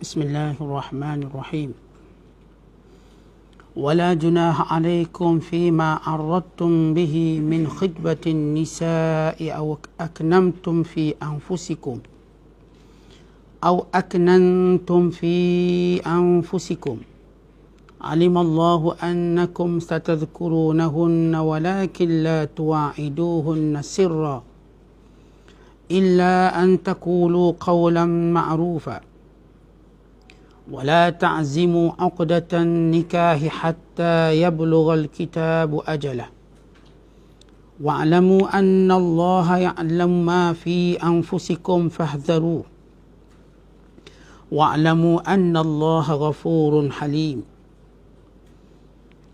بسم الله الرحمن الرحيم ولا جناح عليكم فيما عرضتم به من خطبة النساء أو أكننتم في أنفسكم علم الله أنكم ستذكرونهن ولكن لا تواعدوهن سرا إلا أن تقولوا قولا معروفا ولا تعزموا عقدة النكاح حتى يبلغ الكتاب أجله واعلموا أن الله يعلم ما في أنفسكم فاحذروه واعلموا أن الله غفور حليم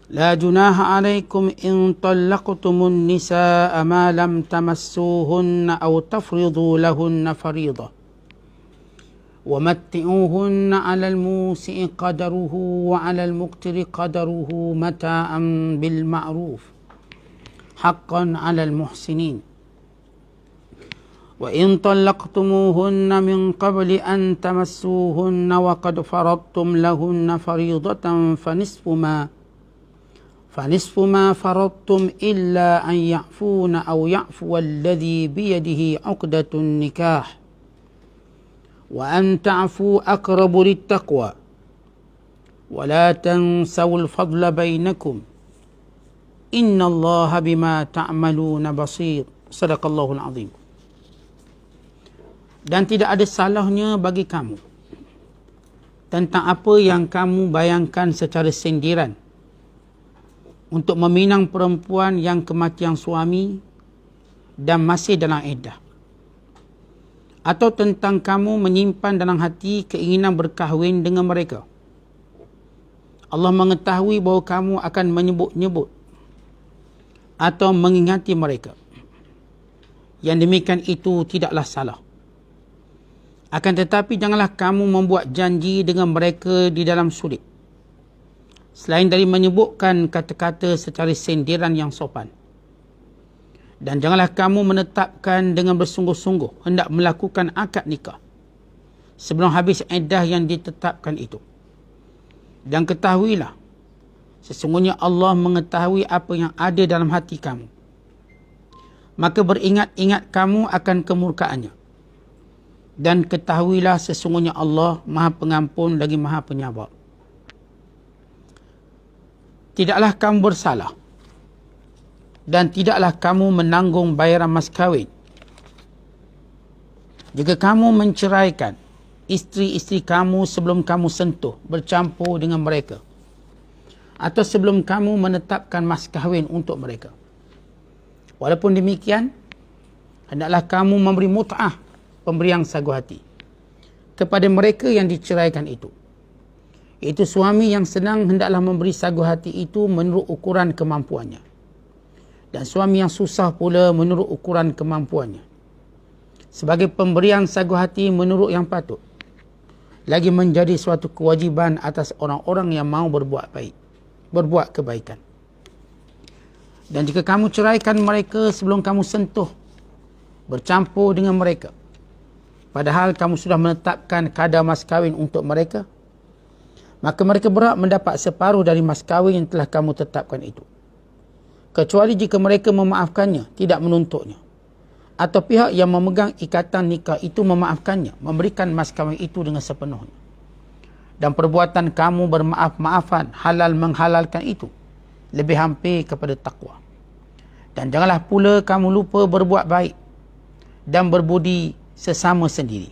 لا جناح عليكم إن طلقتم النساء ما لم تمسوهن أو تفرضوا لهن فريضة ومتعوهن على الموسع قدره وعلى المقتر قدره متاعا بالمعروف حقا على المحسنين وإن طلقتموهن من قبل أن تمسوهن وقد فرضتم لهن فريضة فنصف ما فرضتم إلا أن يعفون أو يعفو الذي بيده عقدة النكاح وأن تعفوا أقرب للتقوى ولا تنسوا الفضل بينكم إن الله بما تعملون بصير. Sadaqallahul Azim. Dan tidak ada salahnya bagi kamu tentang apa yang kamu bayangkan secara sindiran untuk meminang perempuan yang kematian suami dan masih dalam iddah, atau tentang kamu menyimpan dalam hati keinginan berkahwin dengan mereka. Allah mengetahui bahawa kamu akan menyebut-nyebut atau mengingati mereka. Yang demikian itu tidaklah salah. Akan tetapi janganlah kamu membuat janji dengan mereka di dalam sulit, selain dari menyebutkan kata-kata secara sindiran yang sopan. Dan janganlah kamu menetapkan dengan bersungguh-sungguh hendak melakukan akad nikah sebelum habis iddah yang ditetapkan itu. Dan ketahuilah, sesungguhnya Allah mengetahui apa yang ada dalam hati kamu. Maka beringat-ingat kamu akan kemurkaannya. Dan ketahuilah sesungguhnya Allah Maha Pengampun lagi Maha Penyabar. Tidaklah kamu bersalah dan tidaklah kamu menanggung bayaran mas kahwin jika kamu menceraikan isteri-isteri kamu sebelum kamu sentuh, bercampur dengan mereka, atau sebelum kamu menetapkan mas kahwin untuk mereka. Walaupun demikian, hendaklah kamu memberi mut'ah, pemberian sagu hati, kepada mereka yang diceraikan itu. Iaitu suami yang senang hendaklah memberi sagu hati itu menurut ukuran kemampuannya. Dan suami yang susah pula menurut ukuran kemampuannya. Sebagai pemberian sagu hati menurut yang patut, lagi menjadi suatu kewajiban atas orang-orang yang mahu berbuat baik, berbuat kebaikan. Dan jika kamu ceraikan mereka sebelum kamu sentuh, bercampur dengan mereka, padahal kamu sudah menetapkan kadar mas kahwin untuk mereka, maka mereka berhak mendapat separuh dari mas kahwin yang telah kamu tetapkan itu. Kecuali jika mereka memaafkannya, tidak menuntutnya, atau pihak yang memegang ikatan nikah itu memaafkannya, memberikan mas kahwin itu dengan sepenuhnya. Dan perbuatan kamu bermaaf-maafan, halal menghalalkan itu, lebih hampir kepada takwa. Dan janganlah pula kamu lupa berbuat baik dan berbudi sesama sendiri.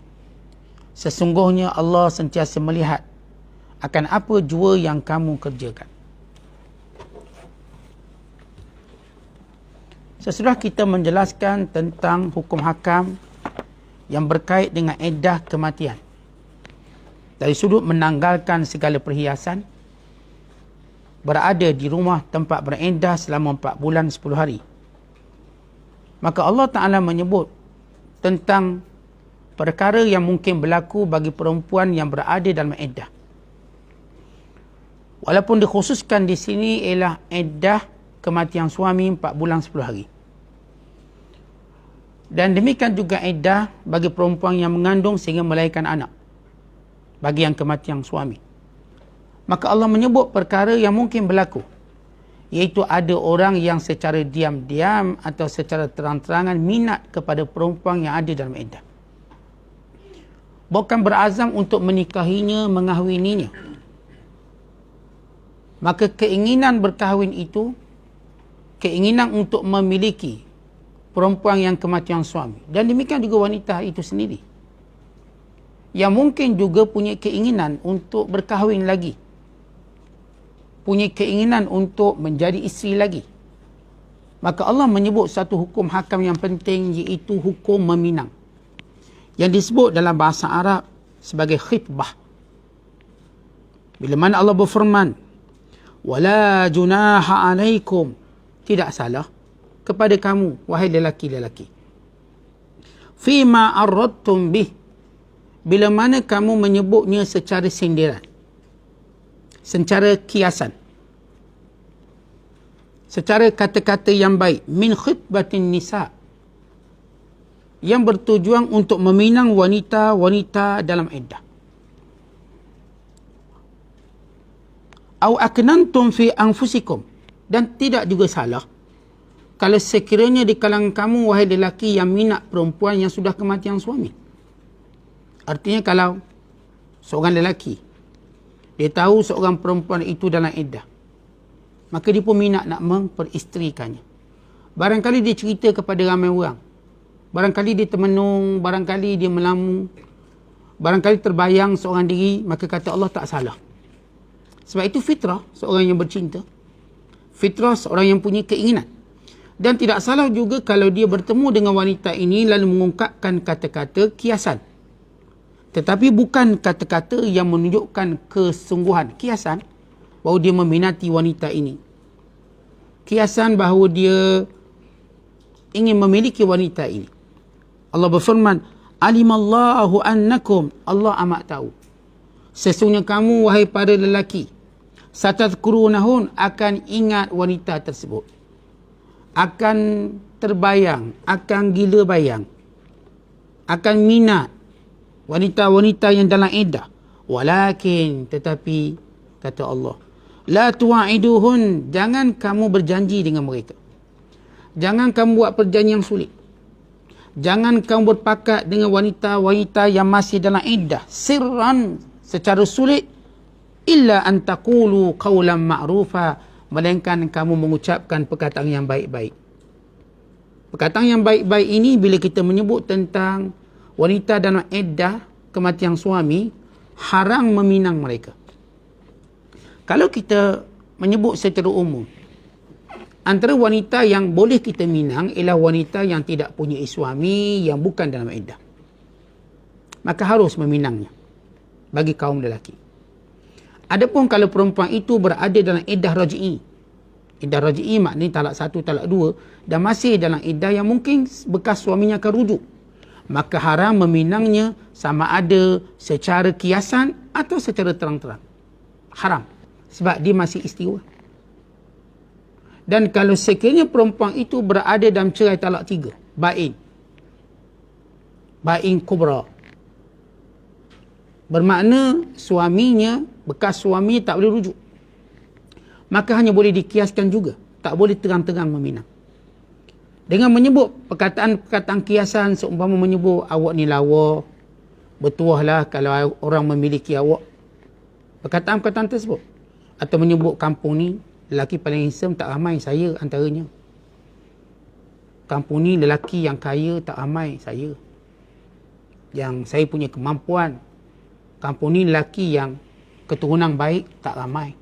Sesungguhnya Allah sentiasa melihat akan apa jua yang kamu kerjakan. Sesudah kita menjelaskan tentang hukum hakam yang berkait dengan iddah kematian, dari sudut menanggalkan segala perhiasan, berada di rumah tempat beriddah selama 4 bulan 10 hari, maka Allah Ta'ala menyebut tentang perkara yang mungkin berlaku bagi perempuan yang berada dalam iddah. Walaupun dikhususkan di sini ialah iddah kematian suami 4 bulan 10 hari. Dan demikian juga iddah bagi perempuan yang mengandung sehingga melahirkan anak. bagi yang kematian suami. Maka Allah menyebut perkara yang mungkin berlaku, iaitu ada orang yang secara diam-diam atau secara terang-terangan minat kepada perempuan yang ada dalam iddah, bukan berazam untuk menikahinya, mengahwininya. Maka keinginan berkahwin itu, keinginan untuk memiliki perempuan yang kematian suami, dan demikian juga wanita itu sendiri yang mungkin juga punya keinginan untuk berkahwin lagi, punya keinginan untuk menjadi isteri lagi. Maka Allah menyebut satu hukum hakam yang penting, iaitu hukum meminang, yang disebut dalam bahasa Arab sebagai khitbah. Bila mana Allah berfirman, wala junaha alaikum, tidak salah kepada kamu wahai lelaki-lelaki, fima arradtum bih, bila mana kamu menyebutnya secara sindiran, secara kiasan, secara kata-kata yang baik, min khitbatin nisa, yang bertujuan untuk meminang wanita-wanita dalam iddah. Au aknantum fi anfusikum, dan tidak juga salah kalau sekiranya di kalangan kamu wahai lelaki yang minat perempuan yang sudah kematian suami. Artinya kalau seorang lelaki dia tahu seorang perempuan itu dalam iddah, maka dia pun minat nak memperisterikannya. Barangkali dia cerita kepada ramai orang, barangkali dia termenung, barangkali dia melamu, barangkali terbayang seorang diri, maka kata Allah tak salah. Sebab itu fitrah seorang yang bercinta, fitrah seorang yang punya keinginan. Dan tidak salah juga kalau dia bertemu dengan wanita ini lalu mengungkapkan kata-kata kiasan, tetapi bukan kata-kata yang menunjukkan kesungguhan. Kiasan bahawa dia meminati wanita ini, kiasan bahawa dia ingin memiliki wanita ini. Allah berfirman, alimallahu annakum, Allah amat tahu sesungguhnya kamu wahai para lelaki, satadhkurunahun, akan ingat wanita tersebut, akan terbayang, akan gila bayang, akan minat wanita-wanita yang dalam iddah. Walakin, tetapi kata Allah, la tuwa'iduhun, jangan kamu berjanji dengan mereka, jangan kamu buat perjanjian yang sulit, jangan kamu berpakat dengan wanita-wanita yang masih dalam iddah sirran, secara sulit, illa an taqulu qawlan ma'rufa, melainkan kamu mengucapkan perkataan yang baik-baik. Perkataan yang baik-baik ini bila kita menyebut tentang wanita dalam iddah kematian suami, haram meminang mereka. Kalau kita menyebut secara umum, antara wanita yang boleh kita minang ialah wanita yang tidak punya suami, yang bukan dalam iddah, maka harus meminangnya bagi kaum lelaki. Adapun kalau perempuan itu berada dalam iddah raj'i, iddah raj'i maknanya talak 1, talak 2, dan masih dalam iddah yang mungkin bekas suaminya akan rujuk, maka haram meminangnya, sama ada secara kiasan atau secara terang-terang. Haram, sebab dia masih istiwa. Dan kalau sekiranya perempuan itu berada dalam cerai talak 3, bain kubra, bermakna suaminya, bekas suaminya tak boleh rujuk, maka hanya boleh dikiaskan juga, tak boleh terang-terang meminang. Dengan menyebut perkataan-perkataan kiasan, seumpama menyebut awak ni lawa, bertuahlah kalau orang memiliki awak, perkataan-perkataan tersebut, atau menyebut kampung ni lelaki paling handsome, tak ramai, saya antaranya. Kampung ni lelaki yang kaya tak ramai, saya. Yang saya punya kemampuan. Kampung ni lelaki yang keturunan baik tak ramai.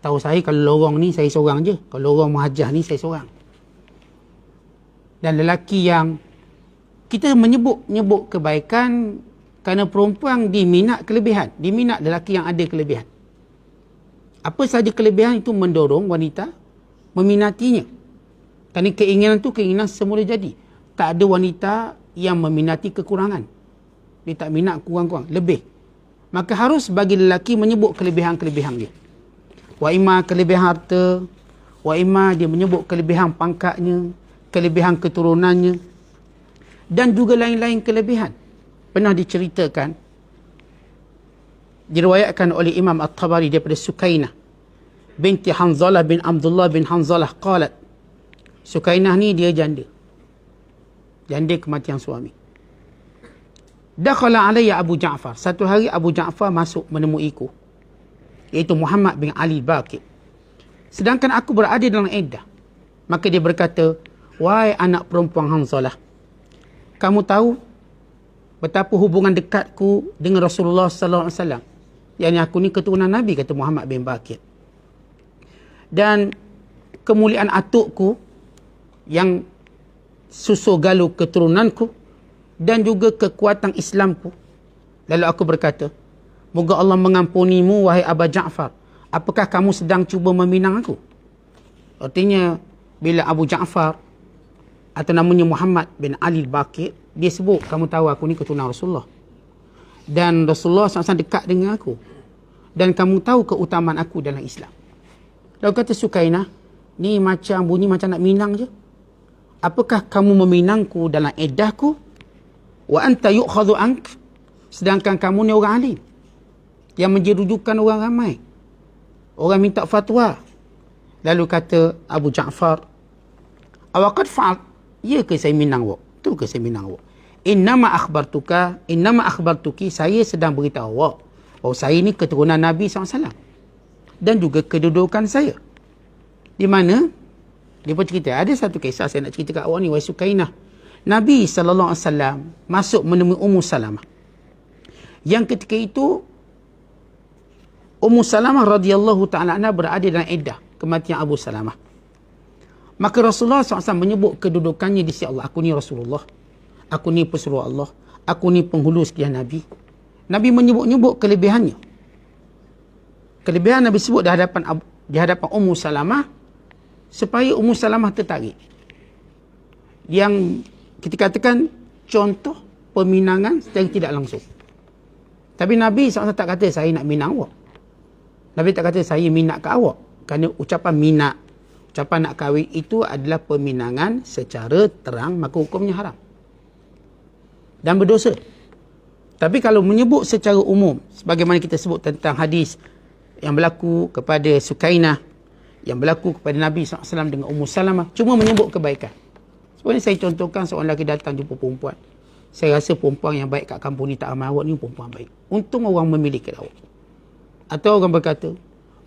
Tahu saya kalau lorong ni saya seorang je, kalau lorong Muhajah ni saya seorang. Dan lelaki yang kita menyebut kebaikan kerana perempuan diminat kelebihan, diminat lelaki yang ada kelebihan. Apa sahaja kelebihan itu mendorong wanita meminatinya. Kerana keinginan tu keinginan semula jadi. Tak ada wanita yang meminati kekurangan. Dia tak minat kurang-kurang, lebih. Maka harus bagi lelaki menyebut kelebihan-kelebihan dia. Wa imma kelebihan harta, wa imma dia menyebut kelebihan pangkatnya, kelebihan keturunannya, dan juga lain-lain kelebihan. Pernah diceritakan Diriwayatkan oleh Imam At-Tabari daripada Sukainah binti Hanzalah bin Abdullah bin Hanzalah qalat. Sukainah ni dia janda. Janda kematian suami. Dakhala alayya Abu Ja'far. Satu hari Abu Ja'far masuk menemuiku, iaitu Muhammad bin Ali Baqir. Sedangkan aku berada dalam iddah. Maka dia berkata, wahai anak perempuan Hanzalah, kamu tahu betapa hubungan dekatku dengan Rasulullah sallallahu alaihi wasallam. Yang aku ni keturunan Nabi, kata Muhammad bin Baqir. Dan kemuliaan atukku yang susu galuh keturunanku dan juga kekuatan Islamku. Lalu aku berkata, moga Allah mengampunimu wahai Abu Ja'far. Apakah kamu sedang cuba meminang aku? Artinya bila Abu Ja'far atau namanya Muhammad bin Ali Baqir, dia sebut, kamu tahu aku ni keturunan Rasulullah. Dan Rasulullah SAW dekat dengan aku. Dan kamu tahu keutamaan aku dalam Islam. Lalu kata Sukainah, ni macam bunyi macam nak minang je. Apakah kamu meminangku dalam iddahku? Wa anta yu'khadhu ank. Sedangkan kamu ni orang alim yang menjadi rujukan orang ramai. Orang minta fatwa. Lalu kata Abu Ja'far, awaqad fa'al. Ya ke saya minang awak? Tu ke saya minang awak? Innama akhbartuki, saya sedang beritahu awak bahawa saya ni keturunan Nabi SAW. Dan juga kedudukan saya. Di mana? Dia pun cerita, ada satu kisah saya nak cerita kat awak ni, wahai Sukainah. Nabi SAW masuk menemui Ummu Salamah. Yang ketika itu, Ummu Salamah radhiyallahu ta'ala anha berada dalam iddah kematian Abu Salamah. Maka Rasulullah SAW menyebut kedudukannya di sisi Allah. Aku ni Rasulullah. Aku ni pesuruh Allah. Aku ni penghulu sekian Nabi. Nabi menyebut-nyebut kelebihannya. Kelebihan Nabi sebut di hadapan Ummu Salamah supaya Ummu Salamah tertarik. Yang kita katakan contoh peminangan secara tidak langsung. Tapi Nabi SAW tak kata saya nak minang awak. Nabi tak kata saya minat ke awak. Kerana ucapan minat, ucapan nak kahwin itu adalah peminangan secara terang, maka hukumnya haram dan berdosa. Tapi kalau menyebut secara umum, sebagaimana kita sebut tentang hadis yang berlaku kepada Sukainah, yang berlaku kepada Nabi SAW dengan Ummu Salamah, cuma menyebut kebaikan. Sebenarnya saya contohkan seorang lelaki datang jumpa perempuan. Saya rasa perempuan yang baik kat kampung ni tak ramai, awak ni perempuan baik. Untung orang memiliki awak. Atau orang berkata,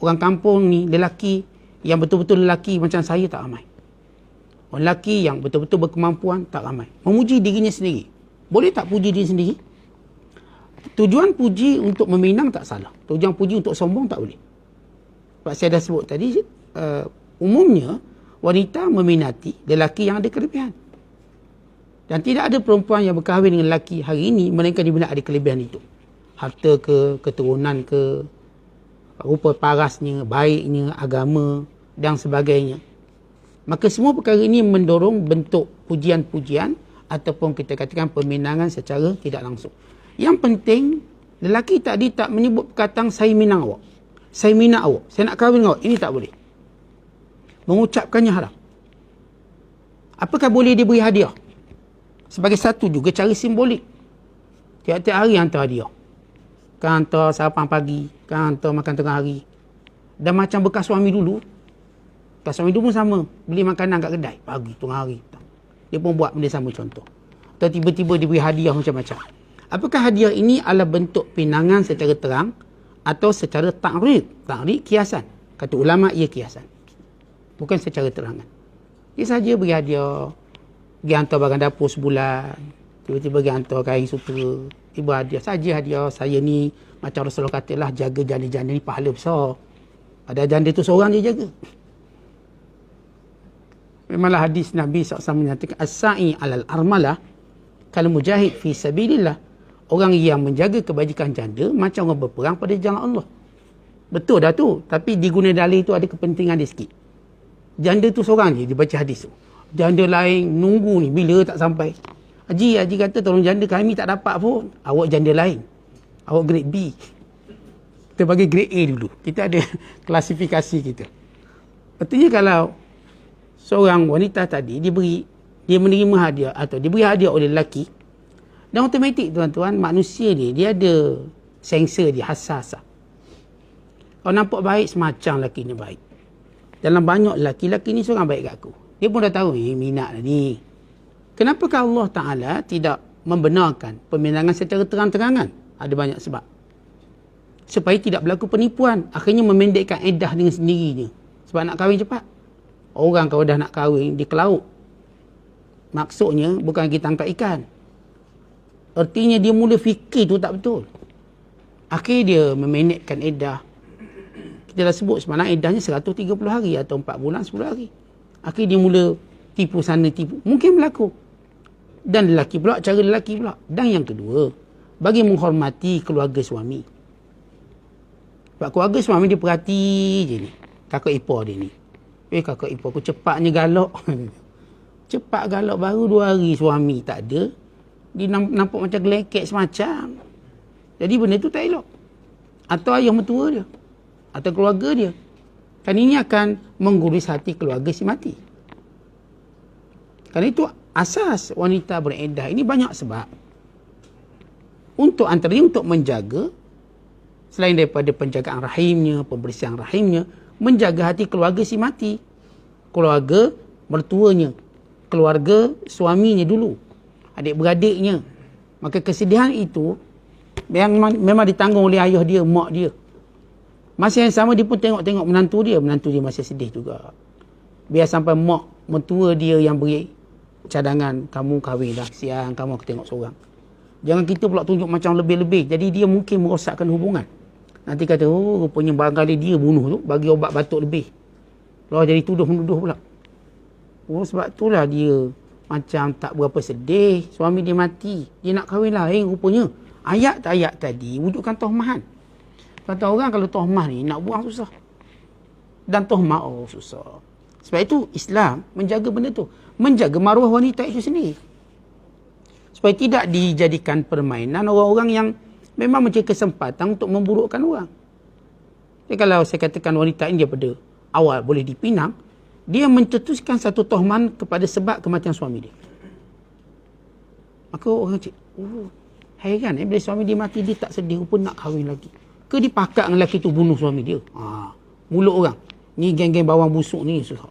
orang kampung ni lelaki yang betul-betul lelaki macam saya tak ramai. Orang lelaki yang betul-betul berkemampuan tak ramai. Memuji dirinya sendiri. Boleh tak puji diri sendiri? Tujuan puji untuk meminang tak salah. Tujuan puji untuk sombong tak boleh. Sebab saya dah sebut tadi, umumnya wanita meminati lelaki yang ada kelebihan. Dan tidak ada perempuan yang berkahwin dengan lelaki hari ini melainkan dia ada kelebihan itu. Harta ke, keturunan ke, rupa parasnya, baiknya, agama dan sebagainya. Maka semua perkara ini mendorong bentuk pujian-pujian ataupun kita katakan peminangan secara tidak langsung. Yang penting, lelaki tadi tak menyebut perkataan saya minang awak. Saya minat awak. Saya nak kahwin dengan awak. Ini tak boleh. Mengucapkannya haram. Apakah boleh diberi hadiah? Sebagai satu juga cara simbolik. Tiap-tiap hari hantar hadiah. Kan hantar sarapan pagi, kan hantar makan tengah hari. Dan macam bekas suami dulu. Bekas suami dulu pun sama. Beli makanan kat kedai. Pagi, tengah hari. Dia pun buat benda sama contoh. Atau tiba-tiba diberi hadiah macam-macam. Apakah hadiah ini adalah bentuk pinangan secara terang atau secara ta'rid? Ta'rid kiasan. Kata ulama ia kiasan. Bukan secara terangan. Dia saja beri hadiah. Pergi hantar barang dapur sebulan. Tiba-tiba pergi hantar kain sutra. Tiba hadiah. Saja hadiah. Saya ni macam Rasulullah katalah jaga janda-janda ni pahala besar. Ada janda tu seorang dia jaga. Memanglah hadis Nabi SAW menyatakan as-sa'i alal armalah kal mujahid fi sabilillah. Orang yang menjaga kebajikan janda macam orang berperang pada jalan Allah. Betul dah tu. Tapi diguna dalil tu ada kepentingan dia sikit. Janda tu seorang je dia baca hadis tu. Janda lain nunggu ni bila tak sampai. Haji kata tolong janda kami tak dapat pun. Awak janda lain. Awak grade B. Kita bagi grade A dulu. Kita ada klasifikasi kita. Artinya kalau seorang wanita tadi dia menerima hadiah atau diberi hadiah oleh lelaki, dan automatik tuan-tuan manusia dia ada sensor dia, hassas. Kalau nampak baik, semacam lelaki ni baik. Dalam banyak lelaki ni seorang baik kat aku. Dia pun dah tahu, minat lah ni. Kenapakah Allah Ta'ala tidak membenarkan peminangan secara terang-terangan? Ada banyak sebab. Supaya tidak berlaku penipuan. Akhirnya memendekkan iddah dengan sendirinya. Sebab nak kahwin cepat. Orang kalau dah nak kahwin, dia ke laut. Maksudnya, bukan kita angkat ikan. Artinya dia mula fikir tu tak betul. Akhirnya dia memendekkan iddah. Kita dah sebut sebenarnya iddahnya 130 hari atau 4 bulan 10 hari. Akhirnya dia mula tipu sana tipu. Mungkin berlaku. Dan lelaki pula, cara lelaki pula. Dan yang kedua, bagi menghormati keluarga suami. Sebab keluarga suami dia perhati je ni. Kakak ipar dia ni. Kakak ipar aku cepatnya galak. Cepat galak baru 2 hari suami tak ada. Dia nampak macam gelekek semacam. Jadi benda tu tak elok. Atau ayah mertua dia. Atau keluarga dia. Kan ini akan menggurus hati keluarga si mati. Kerana itu asas wanita beriddah ini banyak sebab. Untuk antaranya untuk menjaga, selain daripada penjagaan rahimnya, pembersihan rahimnya, menjaga hati keluarga si mati. Keluarga mertuanya, keluarga suaminya dulu, adik-beradiknya. Maka kesedihan itu memang ditanggung oleh ayah dia, mak dia. Masa yang sama dia pun tengok-tengok menantu dia masih sedih juga. Biar sampai mak mertua dia yang beri cadangan, kamu kahwin dah, kesian kamu aku tengok seorang. Jangan kita pula tunjuk macam lebih-lebih. Jadi dia mungkin merosakkan hubungan. Nanti kata, oh rupanya barangkali dia bunuh tu, bagi obat batuk lebih. Lalu jadi tuduh-menuduh pula. Oh sebab itulah dia macam tak berapa sedih, suami dia mati. Dia nak kahwin lain rupanya. Ayat tadi wujudkan tohmahan. Kata orang kalau tohmah ni nak buang susah. Dan tohmah susah. Sebab itu Islam menjaga benda tu. Menjaga maruah wanita itu sendiri. Supaya tidak dijadikan permainan orang-orang yang memang mencari kesempatan untuk memburukkan orang. Jadi kalau saya katakan wanita ini daripada awal boleh dipinang, dia mencetuskan satu tohman kepada sebab kematian suami dia. Maka orang cakap, heran bila suami dia mati dia tak sedih pun nak kahwin lagi. Ke dipakat dengan lelaki tu bunuh suami dia. Mulut orang. Ni geng-geng bawang busuk ni susah.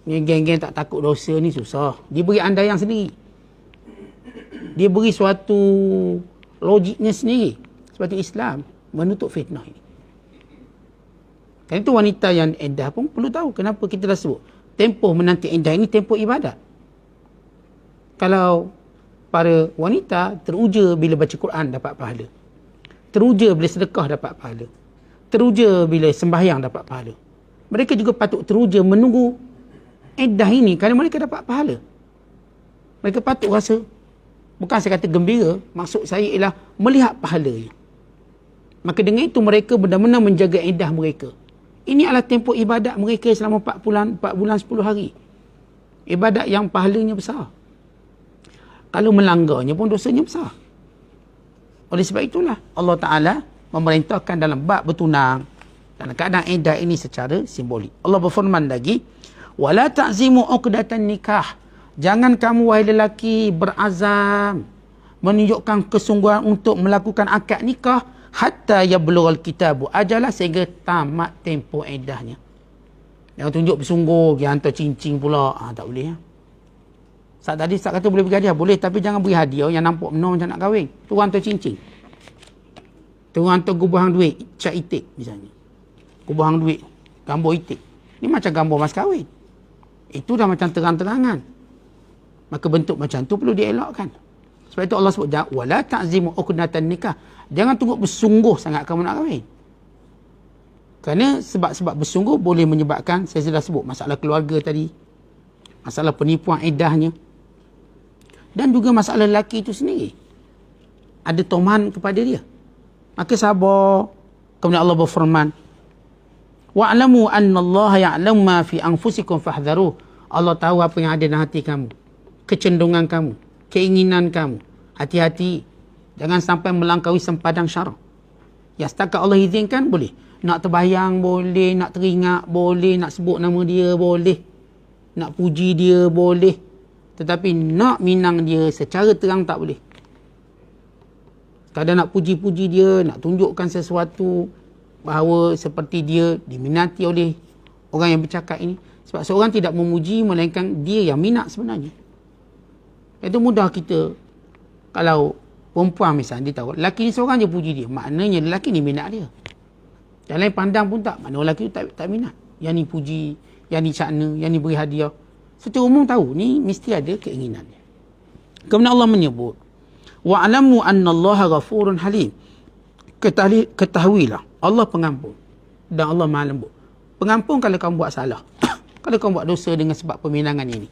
Ni geng-geng tak takut dosa ni susah. Dia beri andaian sendiri. Dia beri suatu logiknya sendiri. Sebab itu Islam menutup fitnah ini. Kerana itu wanita yang iddah pun perlu tahu kenapa kita dah sebut. Tempoh menanti iddah ini tempoh ibadat. Kalau para wanita teruja bila baca Quran dapat pahala. Teruja bila sedekah dapat pahala. Teruja bila sembahyang dapat pahala. Mereka juga patut teruja menunggu iddah ini kerana mereka dapat pahala. Mereka patut rasa, bukan saya kata gembira, maksud saya ialah melihat pahalanya. Maka dengan itu mereka benar-benar menjaga iddah mereka. Ini adalah tempoh ibadat mereka selama 4 bulan 10 hari. Ibadat yang pahalanya besar. Kalau melanggarnya pun dosanya besar. Oleh sebab itulah Allah Ta'ala memerintahkan dalam bab bertunang dalam keadaan iddah ini secara simbolik. Allah berfirman lagi, wala ta'zimu uqdatan nikah. Jangan kamu wahai lelaki berazam menunjukkan kesungguhan untuk melakukan akad nikah hatta yablughal kitabu ajalah, sehingga tamat tempoh iddahnya. Jangan tunjuk bersungguh, dia hantar cincin pula. Tak boleh ya. Saat tadi Ustaz kata boleh beri hadiah, boleh, tapi jangan beri hadiah yang nampak benar macam nak kahwin. Tu hantar cincin. Tu hantar gubahang duit, cat itik misalnya. Gubahang duit, gambar itik. Ni macam gambar mas kahwin. Itu dah macam terang-terangan. Maka bentuk macam tu perlu dielakkan. Sebab itu Allah sebut, wala ta'zimu uqdatan nikah. Jangan tunggu bersungguh sangat kamu nak kahwin. Kerana sebab-sebab bersungguh boleh menyebabkan, saya sudah sebut, masalah keluarga tadi, masalah penipuan iddahnya, dan juga masalah lelaki itu sendiri. Ada tohman kepada dia. Maka sabar. Kemudian Allah berfirman, wa'lamu anna Allah ya'lamu ma fi anfusikum fahdharuh. Allah tahu apa yang ada dalam hati kamu, kecenderungan kamu, keinginan kamu. Hati-hati. Jangan sampai melangkaui sempadan syarak. Yang setakat Allah izinkan boleh. Nak terbayang boleh, nak teringat boleh, nak sebut nama dia boleh, nak puji dia boleh. Tetapi nak minang dia secara terang tak boleh. kadang nak puji-puji dia, nak tunjukkan sesuatu bahawa seperti dia diminati oleh orang yang bercakap ini. Sebab seorang tidak memuji melainkan dia yang minat sebenarnya. Itu mudah kita, kalau perempuan misalnya dia tahu lelaki ni seorang je puji dia, maknanya lelaki ni minat dia. Yang lain pandang pun tak, maknanya lelaki tu tak minat. Yang ni puji, yang ni cakna, yang ni beri hadiah. Secara umum tahu ni mesti ada keinginan dia. Kemudian Allah menyebut, wa'lamu annallaha ghafurun halim. Ketahuilah Allah pengampun dan Allah Maha lembut. Pengampun kalau kamu buat salah. Kalau kamu buat dosa dengan sebab peminangan ini.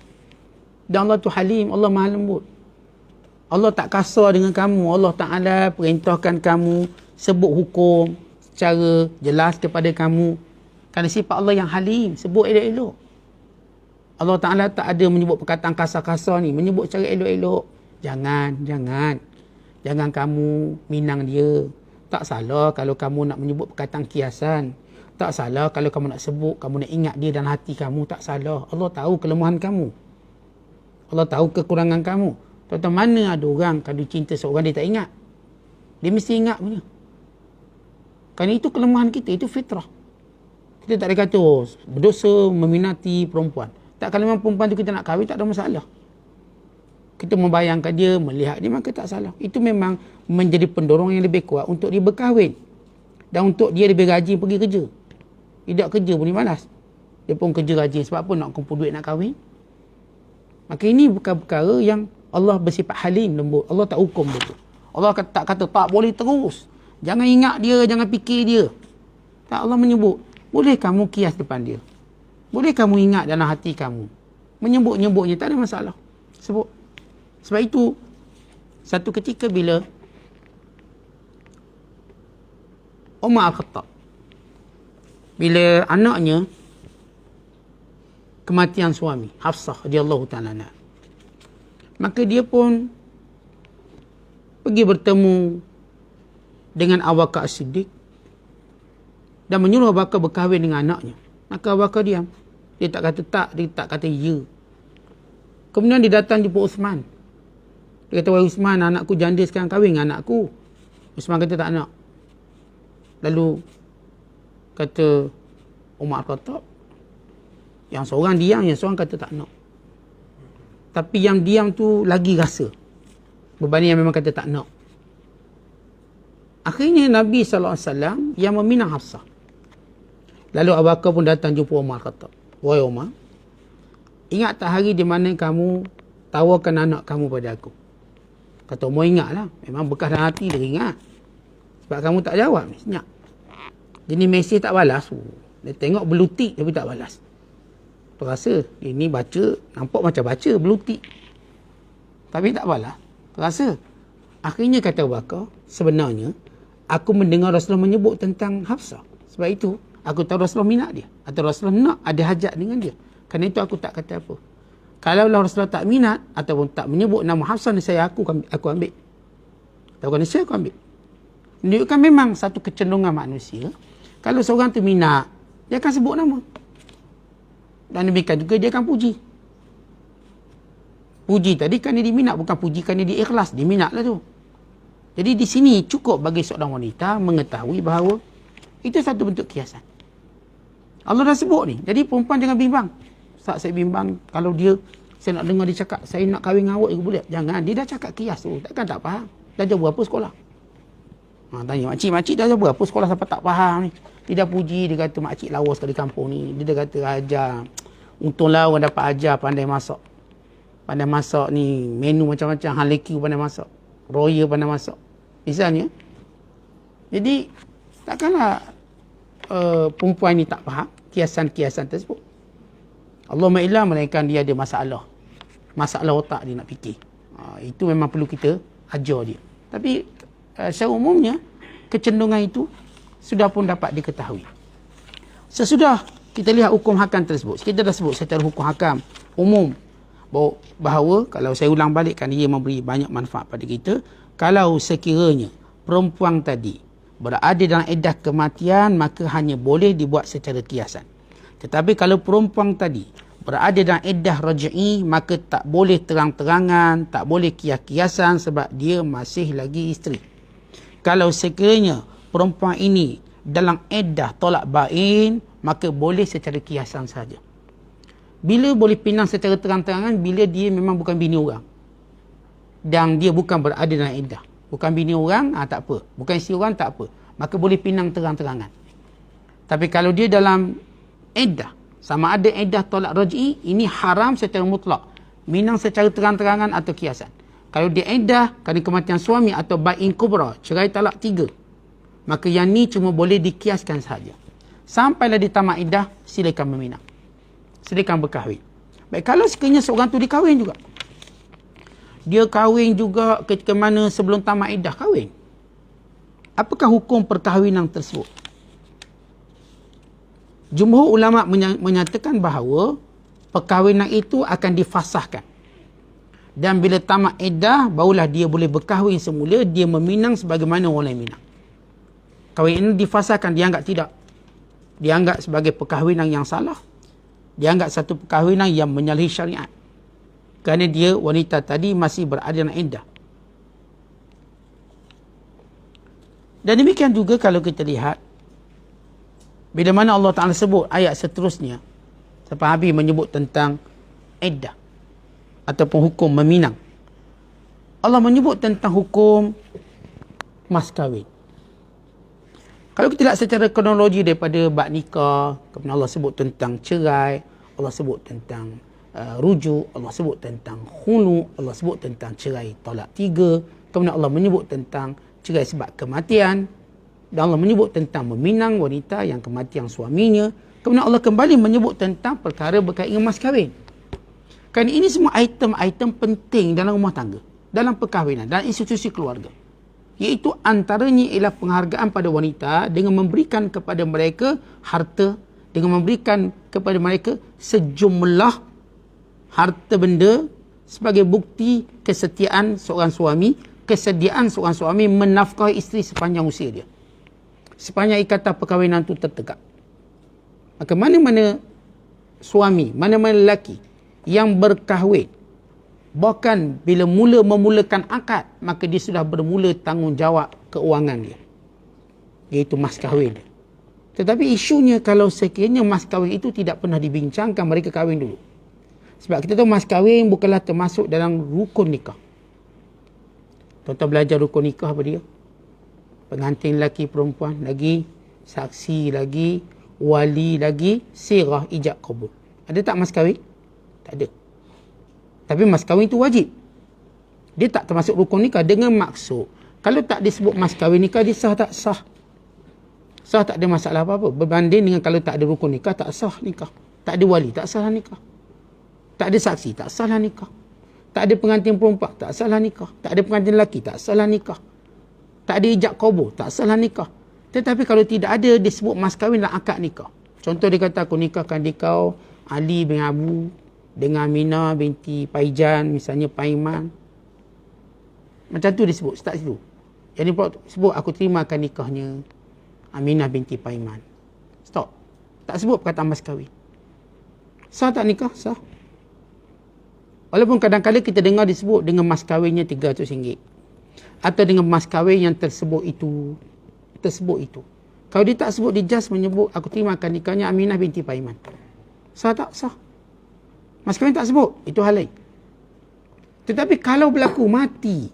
Dan Allah tu Halim, Allah Maha lembut. Allah tak kasar dengan kamu. Allah Ta'ala perintahkan kamu sebut hukum secara jelas kepada kamu. Kerana sifat Allah yang Halim, sebut elok-elok. Allah Ta'ala tak ada menyebut perkataan kasar-kasar ni, menyebut secara elok-elok. Jangan kamu minang dia. Tak salah kalau kamu nak menyebut perkataan kiasan. Tak salah kalau kamu nak sebut, kamu nak ingat dia dalam hati kamu, tak salah. Allah tahu kelemahan kamu. Allah tahu kekurangan kamu. Tuan-tuan, mana ada orang kalau cinta seorang dia tak ingat? Dia mesti ingat punya. Kerana itu kelemahan kita, itu fitrah. Kita tak ada kata, oh, berdosa meminati perempuan. Tak, kalau memang perempuan tu kita nak kahwin, tak ada masalah. Kita membayangkan dia, melihat dia, maka tak salah. Itu memang menjadi pendorong yang lebih kuat untuk dia berkahwin. Dan untuk dia lebih rajin pergi kerja. Tidak kerja pun dia malas. Dia pun kerja rajin. Sebab apa? Nak kumpul duit nak kahwin. Maka ini bukan perkara yang Allah bersifat Halim, lembut. Allah tak hukum betul. Allah tak kata tak boleh terus. Jangan ingat dia, jangan fikir dia. Tak, Allah menyebut, boleh kamu kias depan dia. Boleh kamu ingat dalam hati kamu. Menyebut-nyebutnya tak ada masalah. Sebut. Sebab itu, satu ketika bila Umar Al-Khattab, bila anaknya kematian suami, Hafsah radhiyallahu ta'ala anha, maka dia pun pergi bertemu dengan Abu Bakar As-Siddiq dan menyuruh Abu Bakar berkahwin dengan anaknya. Maka Abu Bakar diam. Dia tak kata tak, dia tak kata ya. Kemudian dia datang jumpa Uthman. Dia kata, wahai Uthman, anakku janda sekarang kahwin dengan anakku. Uthman kata tak nak. Lalu kata Umar Al-Khattab, yang seorang diam, yang seorang kata tak nak. Tapi yang diam tu lagi rasa berbanding yang memang kata tak nak. Akhirnya Nabi SAW yang meminang Hafsah. Lalu Abu Bakar pun datang jumpa Umar Al-Khattab. Wahai Umar, ingat tak hari di mana kamu tawarkan anak kamu pada aku? Kata Umar, ingatlah. Memang bekas dalam hati dia ingat. Sebab kamu tak jawab, senyap. Jadi mesej tak balas. Dia tengok belutik tapi tak balas. Terasa ini baca, nampak macam baca belutik. Tapi tak balas. Terasa. Akhirnya kata Abu Bakar, sebenarnya aku mendengar Rasulullah menyebut tentang Hafsah. Sebab itu aku tahu Rasulullah minat dia. Atau Rasulullah nak ada hajat dengan dia. Kerana itu aku tak kata apa. Kalau Rasulullah tak minat ataupun tak menyebut nama Hafsah, saya aku ambil. Tahu kan, saya aku ambil. Menunjukkan memang satu kecenderungan manusia. Kalau seorang tu minat, dia akan sebut nama. Dan demikian juga dia akan puji. Puji tadi kan dia diminat, bukan puji kan dia ikhlas. Dia minat lah tu. Jadi di sini cukup bagi seorang wanita mengetahui bahawa itu satu bentuk kiasan. Allah dah sebut ni. Jadi perempuan jangan bimbang. Ustaz, saya bimbang kalau dia, saya nak dengar dia cakap, saya nak kahwin dengan awak, boleh? Jangan. Dia dah cakap kias tu. Takkan tak faham. Dah jauh berapa sekolah? Tanya makcik dah jauh berapa sekolah sampai tak faham ni. Dia dah puji, dia kata makcik lawa sekali kampung ni. Dia dah kata ajar. Untunglah orang dapat ajar, pandai masak. Pandai masak ni, menu macam-macam. Haleki pandai masak. Roya pandai masak. Misalnya. Jadi, takkanlah perempuan ni tak faham kiasan-kiasan tersebut. Allah ma'ilah melainkan dia ada masalah. Masalah otak dia nak fikir. Itu memang perlu kita ajar dia. Tapi secara umumnya, kecenderungan itu sudah pun dapat diketahui. Sesudah kita lihat hukum hakam tersebut, kita dah sebut secara hukum hakam umum bahawa kalau saya ulang balikkan, ia memberi banyak manfaat pada kita. Kalau sekiranya perempuan tadi berada dalam iddah kematian, maka hanya boleh dibuat secara kiasan. Tetapi kalau perempuan tadi berada dalam iddah raj'i, maka tak boleh terang-terangan, tak boleh kias-kiasan sebab dia masih lagi isteri. Kalau sekiranya perempuan ini dalam iddah tolak bain, maka boleh secara kiasan saja. Bila boleh pinang secara terang-terangan? Bila dia memang bukan bini orang dan dia bukan berada dalam iddah. Bukan bini orang, tak apa. Bukan isteri orang, tak apa. Maka boleh pinang terang-terangan. Tapi kalau dia dalam iddah, sama ada iddah tolak raj'i, ini haram secara mutlak. Minang secara terang-terangan atau kiasan. Kalau dia iddah kerana kematian suami atau bain kubra, cerai talak 3, maka yang ni cuma boleh dikiaskan sahaja. Sampailah dia tamat iddah, silakan meminang. Silakan berkahwin. Baik, kalau sekiranya seorang tu dikahwin juga. Dia kahwin juga ketika mana sebelum tamat iddah kahwin. Apakah hukum perkahwinan tersebut? Jumhur ulama menyatakan bahawa perkahwinan itu akan difasahkan. Dan bila tamat iddah, barulah dia boleh berkahwin semula, dia meminang sebagaimana orang lain minang. Kahwin ini difasahkan, dianggap tidak. Dianggap sebagai perkahwinan yang salah. Dianggap satu perkahwinan yang menyalahi syariat. Kerana dia, wanita tadi masih berada dalam iddah. Dan demikian juga kalau kita lihat, bila mana Allah Ta'ala sebut ayat seterusnya, sampai habis menyebut tentang iddah ataupun hukum meminang. Allah menyebut tentang hukum mas kahwin. Kalau kita lihat secara kronologi daripada bab nikah, kemudian Allah sebut tentang cerai, Allah sebut tentang rujuk, Allah sebut tentang khulu, Allah sebut tentang cerai talak 3, kemudian Allah menyebut tentang cerai sebab kematian, dan Allah menyebut tentang meminang wanita yang kematian suaminya. Kemudian Allah kembali menyebut tentang perkara berkaitan dengan mas kahwin. Kerana ini semua item-item penting dalam rumah tangga, dalam perkahwinan, dalam institusi keluarga. Iaitu antaranya ialah penghargaan pada wanita dengan memberikan kepada mereka harta, dengan memberikan kepada mereka sejumlah harta benda sebagai bukti kesetiaan seorang suami, kesediaan seorang suami menafkahi isteri sepanjang usia dia. Sepanjang ikatan perkahwinan itu tertegak. Maka mana-mana suami, mana-mana lelaki yang berkahwin, bahkan bila memulakan akad, maka dia sudah bermula tanggungjawab keuangan dia, iaitu mas kahwin. Tetapi isunya kalau sekiranya mas kahwin itu tidak pernah dibincangkan, mereka kahwin dulu. Sebab kita tahu mas kahwin bukanlah termasuk dalam rukun nikah. Tuan-tuan belajar rukun nikah apa dia? Pengantin lelaki perempuan lagi, saksi lagi, wali lagi, sirah ijab kabul. Ada tak mas kahwin? Tak ada. Tapi mas kahwin itu wajib. Dia tak termasuk rukun nikah dengan maksud, kalau tak disebut mas kahwin nikah, dia sah tak sah? Sah, tak ada masalah apa-apa. Berbanding dengan kalau tak ada rukun nikah, tak sah nikah. Tak ada wali, tak sah nikah. Tak ada saksi, tak sah nikah. Tak ada pengantin perempuan, tak sah nikah. Tak ada pengantin lelaki, tak sah nikah. Tak ada ijab kabul, tak sah nikah. Tetapi kalau tidak ada disebut mas kahwin dan akad nikah. Contoh dia kata, aku nikahkan dikau Ali bin Abu dengan Aminah binti Paijan, misalnya Paiman. Macam tu disebut, start situ. Jadi sebut aku terimakan nikahnya Aminah binti Paiman. Stop. Tak sebut perkataan mas kahwin. Sah tak nikah? Sah. Walaupun kadang-kadang kita dengar disebut dengan mas kahwinnya RM300. Atau dengan mas kahwin yang tersebut itu. Kalau dia tak sebut, dia just menyebut aku terimakan nikahnya Aminah binti Paiman. Sah tak? Sah. Mas kahwin tak sebut, itu hal lain. Tetapi kalau berlaku mati,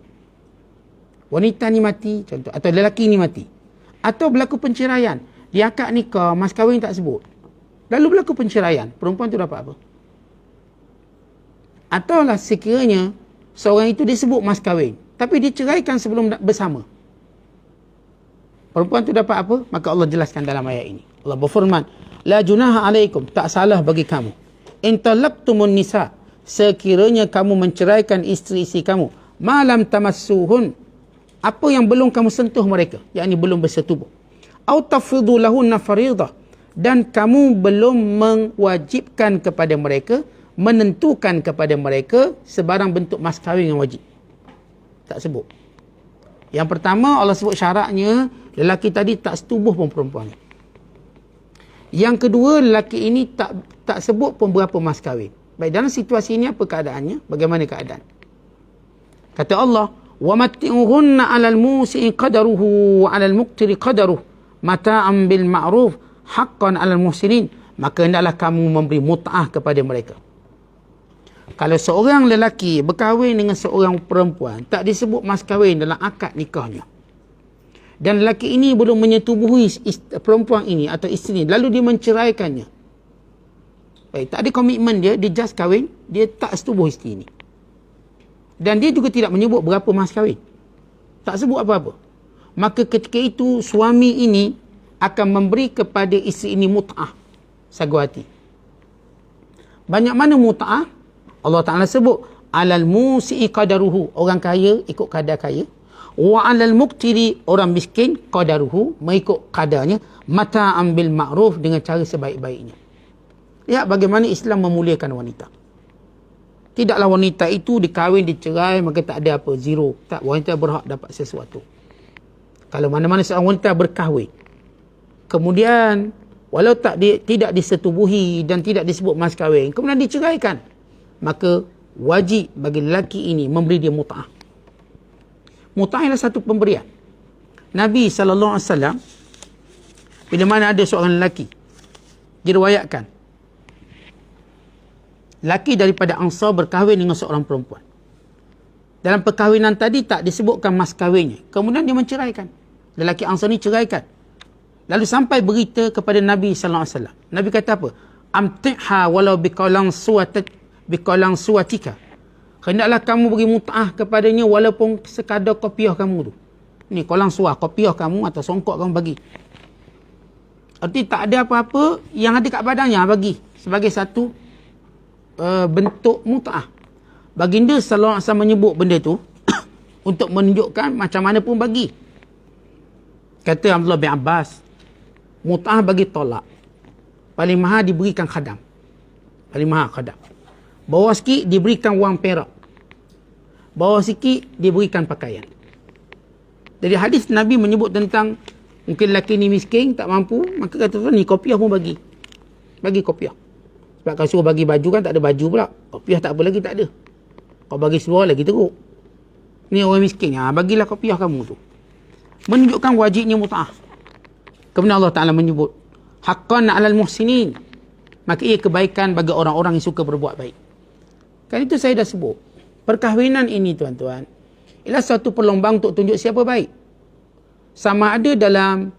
wanita ni mati contoh, atau lelaki ni mati, atau berlaku penceraian, di akad nikah mas kahwin tak sebut, lalu berlaku penceraian, perempuan tu dapat apa? Ataulah sekiranya seorang itu disebut mas kahwin, tapi diceraikan sebelum bersama, perempuan tu dapat apa? Maka Allah jelaskan dalam ayat ini. Allah berfirman, la junaha alaikum, tak salah bagi kamu, in talaqtumun nisa, sekiranya kamu menceraikan isteri-isteri kamu, malam tamassuhun, apa yang belum kamu sentuh mereka, yakni belum bersetubuh, au tafridu lahunna fariidah, dan kamu belum mewajibkan kepada mereka, menentukan kepada mereka sebarang bentuk mas kahwin yang wajib. Tak sebut. Yang pertama Allah sebut syaratnya, lelaki tadi tak setubuh pun perempuan. Yang kedua, lelaki ini tak sebut pun berapa mas kahwin. Baik, dalam situasi ini apa keadaannya? Bagaimana keadaan? Kata Allah, Wa matti'uhunna 'alal musi'i qadaruhu wa 'alal muqtiri qadaruhu mata'an bil ma'ruf haqqan 'alal muhsinin. Maka hendaklah kamu memberi mut'ah kepada mereka. Kalau seorang lelaki berkahwin dengan seorang perempuan, tak disebut mas kahwin dalam akad nikahnya, dan lelaki ini belum menyetubuhi perempuan ini atau isteri ini, lalu dia menceraikannya, baik, tak ada komitmen dia just kahwin, dia tak setubuh isteri ini, dan dia juga tidak menyebut berapa mas kahwin, tak sebut apa-apa, maka ketika itu suami ini akan memberi kepada isteri ini mut'ah, sagu hati. Banyak mana mut'ah? Allah Ta'ala sebut alal musi'i qadaruhu, orang kaya ikut kadar kaya, wa alal muqtiri, orang miskin qadaruhu, mengikut kadarnya, mata'an bil ma'ruf, dengan cara sebaik-baiknya. Lihat bagaimana Islam memuliakan wanita. Tidaklah wanita itu dikahwin, dicerai, maka tak ada apa, zero. Tak, wanita berhak dapat sesuatu. Kalau mana-mana seorang wanita berkahwin, kemudian walau tidak disetubuhi dan tidak disebut mas kahwin, kemudian diceraikan, maka wajib bagi lelaki ini memberi dia mut'ah. Mut'ah adalah satu pemberian. Nabi SAW, bila mana ada seorang lelaki, diriwayatkan, lelaki daripada Ansar berkahwin dengan seorang perempuan. Dalam perkahwinan tadi tak disebutkan mas kahwinnya. Kemudian dia menceraikan. Lelaki Ansar ni ceraikan. Lalu sampai berita kepada Nabi SAW. Nabi kata apa? Amti'ha walau biqalang suwatika. Hendaklah kamu beri mut'ah kepadanya walaupun sekadar kopiah kamu tu. Ni kolang suah, kopiah kamu atau songkok kamu bagi. Arti tak ada apa-apa yang ada kat badannya bagi. Sebagai satu bentuk mut'ah. Baginda sallallahu alaihi wasallam menyebut benda tu untuk menunjukkan macam mana pun bagi. Kata Abdullah bin Abbas, mut'ah bagi tolak, paling mahal diberikan khadam. Paling mahal khadam. Bawah sikit diberikan wang perak. Bawah sikit diberikan pakaian. Jadi hadis Nabi menyebut tentang mungkin lelaki ni miskin, tak mampu, maka kata tu ni kopiah pun bagi. Bagi kopiah. Sebab kalau suruh bagi baju kan tak ada baju pula. Kopiah tak apa lagi, tak ada. Kau bagi seluar lagi teruk. Ni orang miskin, bagilah kopiah kamu tu. Menunjukkan wajibnya mut'ah. Kemudian Allah Ta'ala menyebut haqqan 'alal muhsinin. Maka ia kebaikan bagi orang-orang yang suka berbuat baik. Kan itu saya dah sebut. Perkahwinan ini tuan-tuan, ialah satu perlombaan untuk tunjuk siapa baik. Sama ada dalam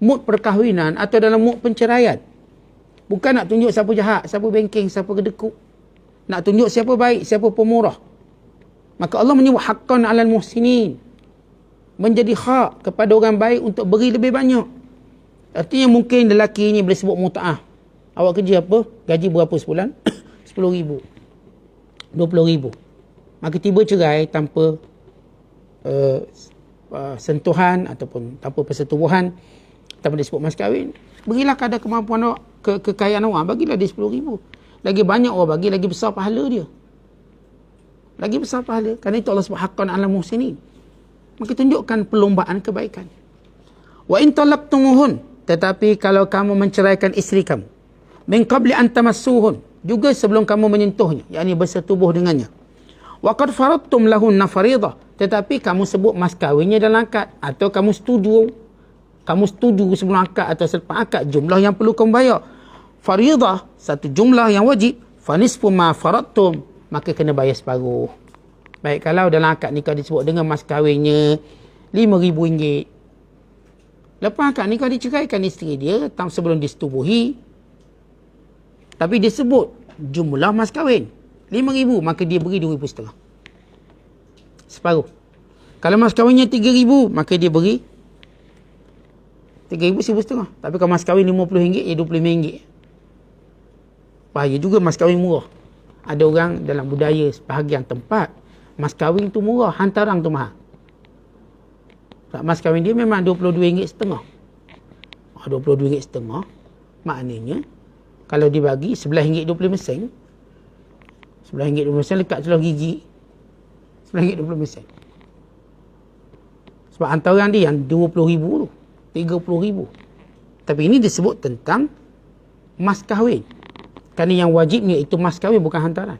mood perkahwinan atau dalam mood penceraian. Bukan nak tunjuk siapa jahat, siapa bengking, siapa kedekut. Nak tunjuk siapa baik, siapa pemurah. Maka Allah menyebut haqqan 'alal muhsinin. Menjadi hak kepada orang baik untuk beri lebih banyak. Artinya mungkin lelaki ni boleh sebut mut'ah. Awak kerja apa? Gaji berapa sebulan? 10,000. 20,000. Maka tiba cerai tanpa sentuhan ataupun tanpa persetubuhan, tanpa disebut mas kahwin. Berilah kadar kemampuan awak, kekayaan awak. Bagilah dia 10,000. Lagi banyak awak bagi, lagi besar pahala dia. Lagi besar pahala. Kerana itu Allah sebut haqqan 'alal muhsinin. Maka tunjukkan perlombaan kebaikan. Wa in talaqtumuhun, tetapi kalau kamu menceraikan isteri kamu, min qabli an tamassuhun, juga sebelum kamu menyentuhnya, yakni bersetubuh dengannya. Wa qad faradtum lahunna fariidah, tetapi kamu sebut mas kahwinnya dalam akad, atau kamu setuju sebelum akad atau selepas akad jumlah yang perlu kamu bayar. Fariidah, satu jumlah yang wajib, fa nisfu ma faradtum, maka kena bayar separuh. Baik, kalau dalam akad nikah disebut dengan mas kahwinnya RM5,000. Lepas akad nikah diceraikan isteri dia sebelum disetubuhi, tapi dia sebut jumlah mas kahwin RM5,000, maka dia beri RM2,500. Separuh. Kalau mas kahwinnya RM3,000, maka dia beri RM3,000, RM1,500. Tapi kalau mas kahwin RM50, ya RM25. Bahaya juga mas kahwin murah. Ada orang dalam budaya sebahagian tempat, mas kahwin tu murah, hantaran tu mahal. Mas kahwin dia memang RM22,5. RM22,5, maknanya kalau dibagi RM11.20, RM11.20 lekat seluruh gigi, RM11.20. Sebab hantaran dia yang RM20,000 tu, RM30,000. Tapi ini disebut tentang mas kahwin. Kerana yang wajibnya itu mas kahwin, bukan hantaran.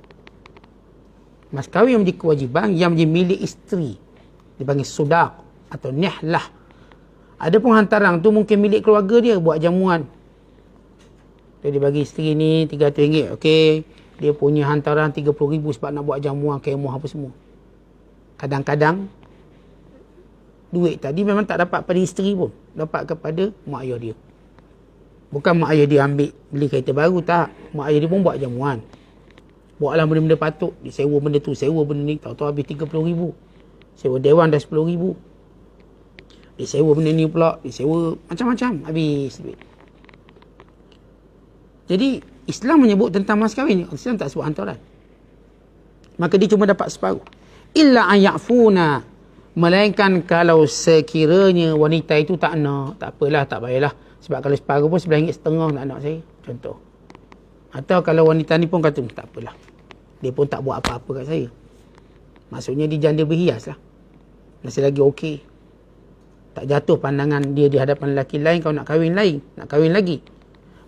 Mas kahwin yang menjadi kewajiban, yang menjadi milik isteri. Dipanggil sudaq atau nihlah. Ada pun hantaran tu mungkin milik keluarga dia, buat jamuan. Dia bagi isteri ni RM300. Okey, dia punya hantaran RM30,000 sebab nak buat jamuan, kemah apa semua. Kadang-kadang duit tadi memang tak dapat pada isteri pun, dapat kepada mak ayah dia. Bukan mak ayah dia ambil beli kereta baru, tak. Mak ayah dia pun buat jamuan. Buatlah benda-benda patut, disewa benda tu, sewa benda ni, tahu-tahu habis RM30,000. Sewa dewan dah RM10,000. Disewa benda ni pula, disewa macam-macam, habis duit. Jadi Islam menyebut tentang mas kahwin, Islam tak sebut hantaran. Maka dia cuma dapat separuh. Illa an ya'funa, melainkan kalau sekiranya wanita itu tak nak, tak apalah, tak payahlah. Sebab kalau separuh pun RM9.50 nak anak saya, contoh. Atau kalau wanita ni pun kata, tak apalah, dia pun tak buat apa-apa kat saya. Maksudnya dia janda berhias lah, masih lagi okey. Tak jatuh pandangan dia di hadapan lelaki lain, kau nak kahwin lain, nak kahwin lagi.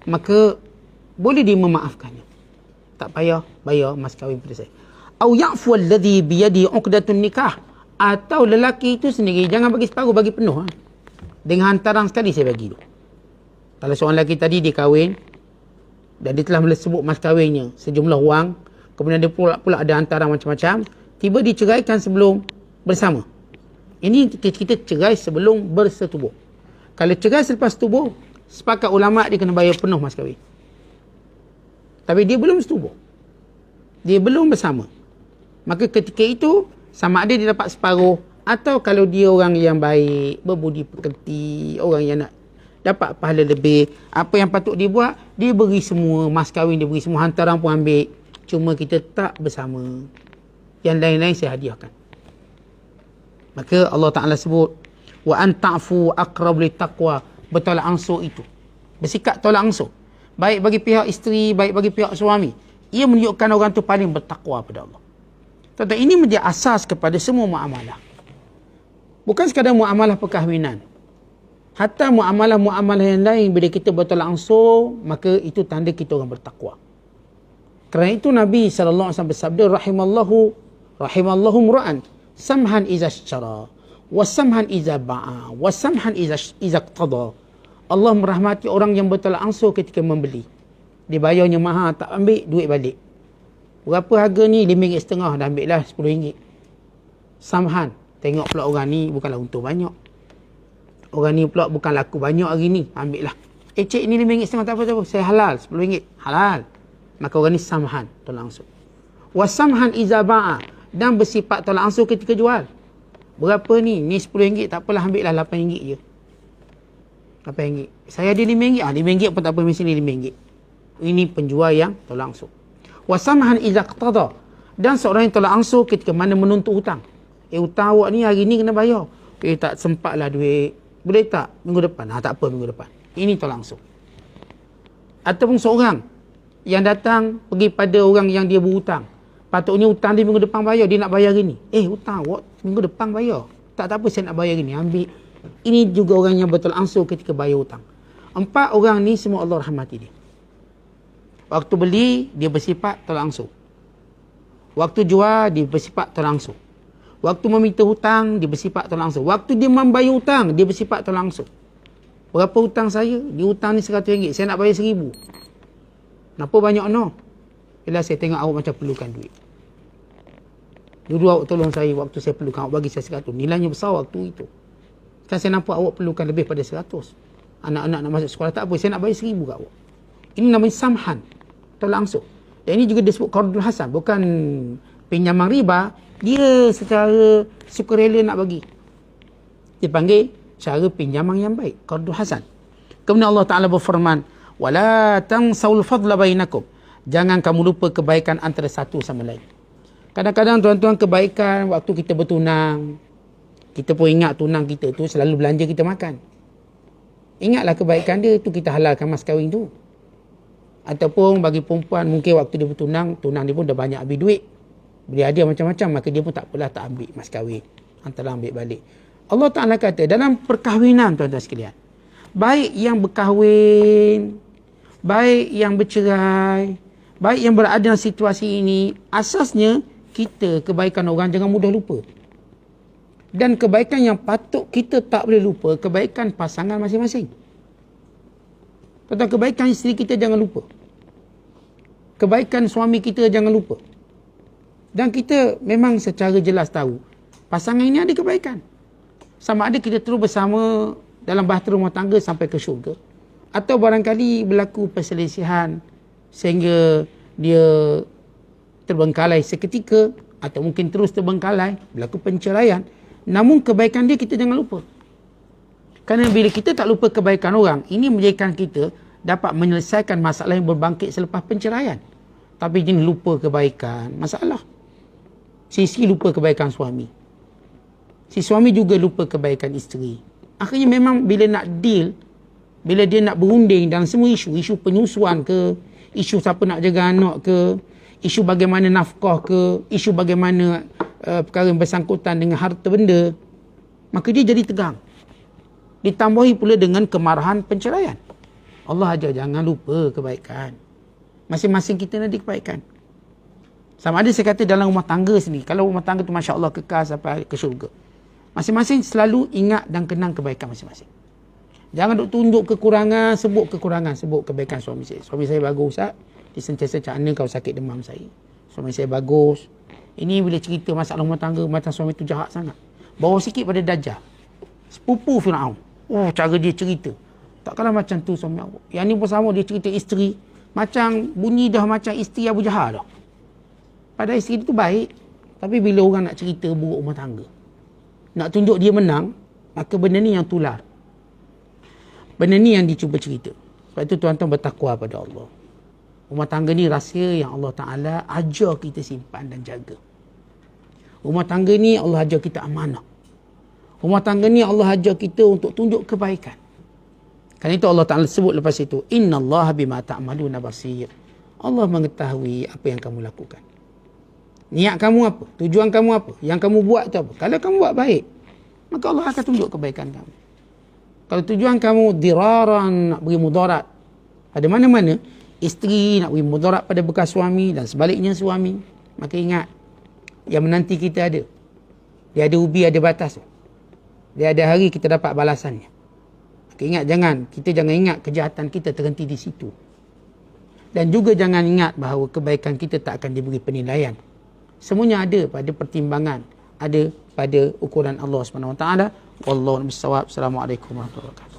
Maka boleh dia memaafkannya. Tak payah bayar mas kahwin pada saya. Au ya'fu alladhi biyadi 'uqdatun nikah. Atau lelaki itu sendiri jangan bagi separuh, bagi penuh. Dengan hantaran sekali saya bagi tu. Kalau seorang lelaki tadi dia kahwin dan dia telah sebut mas kahwinnya sejumlah wang, kemudian dia pula ada hantaran macam-macam, tiba diceraikan sebelum bersama. Ini kita cerai sebelum bersetubuh. Kalau cerai selepas tubuh, sepakat ulama' dia kena bayar penuh mas kahwin. Tapi dia belum setubuh, dia belum bersama, maka ketika itu sama ada dia dapat separuh, atau kalau dia orang yang baik, berbudi pekerti, orang yang nak dapat pahala lebih, apa yang patut dia buat, dia beri semua mas kahwin, dia beri semua, hantaran pun ambil, cuma kita tak bersama, yang lain-lain saya hadiahkan. Maka Allah Ta'ala sebut, wa an ta'fu aqrab li taqwa, bertolak ansur itu, bersikap tolak ansur, baik bagi pihak isteri, baik bagi pihak suami, ia menunjukkan orang tu paling bertakwa pada Allah. Tuan-tuan, ini menjadi asas kepada semua muamalah. Bukan sekadar muamalah perkahwinan, hatta muamalah-muamalah yang lain, bila kita bertolak ansur, maka itu tanda kita orang bertakwa. Kerana itu Nabi SAW bersabda, rahimallahu mura'an samhan iza syara, wasamhan iza ba'a, wasamhan iza qtada. Allah merahmati orang yang bertolak ansur ketika membeli. Dia bayarnya mahal, tak ambil, duit balik. Berapa harga ni? RM5.50, dah ambil lah RM10. Samhan, tengok pula orang ni bukanlah untung banyak, orang ni pula bukan laku banyak hari ni, ambil lah. Cik ni RM5.50, tak apa-apa, saya halal, RM10, halal. Maka orang ni samhan, tolak ansur. Wasamhan iza ba'a, dan bersifat tolak ansur ketika jual. Berapa ni? Ni RM10, tak apalah, ambil lah RM8 je. RM8. Saya ada RM5, RM5 pun tak apa, mesti ni RM5. Ini penjual yang tolak ansur. Wasamhan iza qtada, dan seorang yang tolak ansur ketika mana menuntut hutang. Hutang awak ni hari ni kena bayar. Tak sempat lah duit, boleh tak minggu depan? Tak apa, minggu depan. Ini tolak ansur. Ataupun seorang yang datang pergi pada orang yang dia berhutang, patutnya hutang dia minggu depan bayar, dia nak bayar hari ni. Hutang awak minggu depan bayar. Tak apa, saya nak bayar hari ni, ambil. Ini juga orang yang betul ansur ketika bayar hutang. 4 orang ni semua Allah rahmati dia. Waktu beli, dia bersifat tolak ansur. Waktu jual, dia bersifat tolak ansur. Waktu meminta hutang, dia bersifat tolak ansur. Waktu dia membayar hutang, dia bersifat tolak ansur. Berapa hutang saya? Dia hutang ni RM100, saya nak bayar RM1,000. Kenapa banyak no? Bila saya tengok awak macam perlukan duit. Dulu awak tolong saya waktu saya perlukan, awak bagi saya 100. Nilainya besar waktu itu. Kan saya nampak awak perlukan lebih pada 100. Anak-anak nak masuk sekolah, tak apa, saya nak bayar RM1,000 kat awak. Ini namanya samhan, tolak ansur. Dan ini juga disebut qardul hasan, bukan pinjaman riba, dia secara sukarela nak bagi. Dipanggil cara pinjaman yang baik, qardul hasan. Kemudian Allah Ta'ala berfirman, wala tansawul fadla bainakum, jangan kamu lupa kebaikan antara satu sama lain. Kadang-kadang tuan-tuan, kebaikan waktu kita bertunang, kita pun ingat tunang kita tu selalu belanja kita makan. Ingatlah kebaikan dia tu, kita halalkan mas kahwin tu. Ataupun bagi perempuan, mungkin waktu dia bertunang, tunang dia pun dah banyak habis duit, beli hadiah macam-macam, maka dia pun tak apalah, tak ambil mas kahwin, antara ambil balik. Allah Ta'ala kata dalam perkahwinan, tuan-tuan sekalian, baik yang berkahwin, baik yang bercerai, baik yang berada dalam situasi ini, asasnya kita kebaikan orang jangan mudah lupa. Dan kebaikan yang patut kita tak boleh lupa, kebaikan pasangan masing-masing. Tentang kebaikan isteri kita jangan lupa. Kebaikan suami kita jangan lupa. Dan kita memang secara jelas tahu, pasangan ini ada kebaikan. Sama ada kita terus bersama dalam bahtera rumah tangga sampai ke syurga. Atau barangkali berlaku perselisihan sehingga dia terbengkalai seketika. Atau mungkin terus terbengkalai, berlaku penceraian. Namun kebaikan dia kita jangan lupa. Kerana bila kita tak lupa kebaikan orang, ini menjadikan kita dapat menyelesaikan masalah yang berbangkit selepas penceraian. Tapi jangan lupa kebaikan, masalah. Si isteri lupa kebaikan suami. Si suami juga lupa kebaikan isteri. Akhirnya memang bila nak deal, bila dia nak berunding dalam semua isu penyusuan ke, isu siapa nak jaga anak ke, isu bagaimana nafkah ke, isu bagaimana perkara yang bersangkutan dengan harta benda, maka dia jadi tegang. Ditambahi pula dengan kemarahan penceraian. Allah ajar jangan lupa kebaikan. Masing-masing kita ada kebaikan. Sama ada saya kata dalam rumah tangga sendiri. Kalau rumah tangga tu Masya Allah kekal sampai ke syurga. Masing-masing selalu ingat dan kenang kebaikan masing-masing. Jangan duk tunjuk kekurangan, sebut kebaikan suami saya. Suami saya bagus, Ustaz. Dia sentiasa cakap, "Ana kau sakit demam saya. Suami saya bagus." Ini bila cerita masalah rumah tangga, macam suami tu jahat sangat. Bawa sikit pada Dajjal. Sepupu Firaun. Oh, cara dia cerita. Tak kalah macam tu suami awak. Yang ni pun sama, dia cerita isteri. Macam bunyi dah macam isteri Abu Jahal dah. Padahal isteri tu baik. Tapi bila orang nak cerita buruk rumah tangga, nak tunjuk dia menang, maka benda ni yang tular. Benda ni yang dicuba cerita. Sebab itu tuan-tuan bertakwa pada Allah. Rumah tangga ni rahsia yang Allah Ta'ala ajar kita simpan dan jaga. Rumah tangga ni Allah ajar kita amanah. Rumah tangga ni Allah ajar kita untuk tunjuk kebaikan. Kerana itu Allah Ta'ala sebut lepas itu, Inna Allah bima ta'maluna basir. Allah mengetahui apa yang kamu lakukan. Niat kamu apa? Tujuan kamu apa? Yang kamu buat tu apa? Kalau kamu buat baik, maka Allah akan tunjuk kebaikan kamu. Kalau tujuan kamu diraran, nak beri mudarat pada mana-mana, isteri nak beri mudarat pada bekas suami dan sebaliknya suami, maka ingat, yang menanti kita ada. Dia ada ubi, ada batas. Dia ada hari kita dapat balasannya. Maka ingat, kita jangan ingat kejahatan kita terhenti di situ. Dan juga jangan ingat bahawa kebaikan kita tak akan diberi penilaian. Semuanya ada pada pertimbangan, ada pada ukuran Allah SWT. Wallahu a'lam bissawab. Assalamualaikum warahmatullahi wabarakatuh.